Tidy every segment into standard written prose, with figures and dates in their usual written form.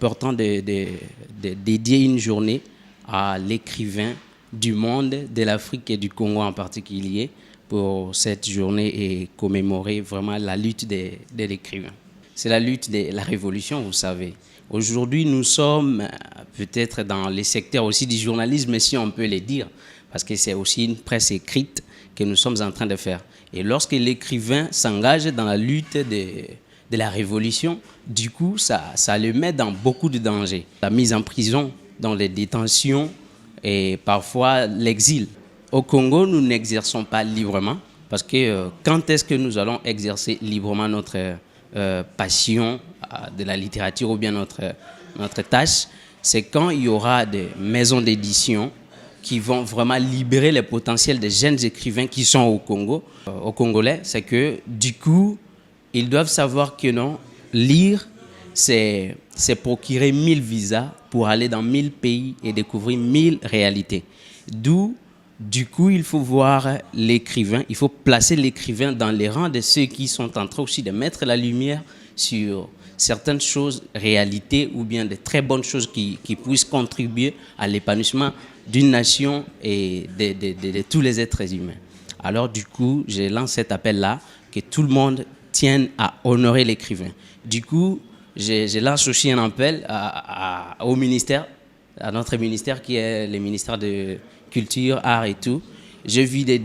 Important de dédier une journée à l'écrivain du monde, de l'Afrique et du Congo en particulier, pour cette journée et commémorer vraiment la lutte de l'écrivain. C'est la lutte de la révolution, vous savez. Aujourd'hui, nous sommes peut-être dans les secteurs aussi du journalisme, si on peut le dire, parce que c'est aussi une presse écrite que nous sommes en train de faire. Et lorsque l'écrivain s'engage dans la lutte de la révolution, du coup, ça le met dans beaucoup de dangers. La mise en prison, dans les détentions et parfois l'exil. Au Congo, nous n'exerçons pas librement parce que quand est-ce que nous allons exercer librement notre passion de la littérature ou bien notre tâche? C'est quand il y aura des maisons d'édition qui vont vraiment libérer les potentiels des jeunes écrivains qui sont au Congo, aux Congolais. C'est que du coup, ils doivent savoir que non, lire, c'est procurer 1000 visas pour aller dans 1000 pays et découvrir 1000 réalités. D'où, du coup, il faut voir l'écrivain, il faut placer l'écrivain dans les rangs de ceux qui sont en train aussi de mettre la lumière sur certaines choses, réalités ou bien de très bonnes choses qui puissent contribuer à l'épanouissement d'une nation et de tous les êtres humains. Alors du coup, je lance cet appel-là, que tout le monde tienne à honorer l'écrivain. Du coup, je lance aussi un appel au ministère, à notre ministère qui est le ministère de Culture, Art et tout. J'ai vu des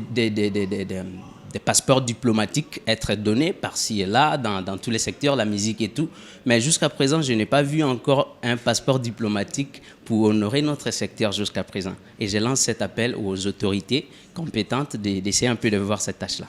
passeports diplomatiques être donnés par-ci et là, dans tous les secteurs, la musique et tout. Mais jusqu'à présent, je n'ai pas vu encore un passeport diplomatique pour honorer notre secteur jusqu'à présent. Et je lance cet appel aux autorités compétentes d'essayer un peu de voir cette tâche-là.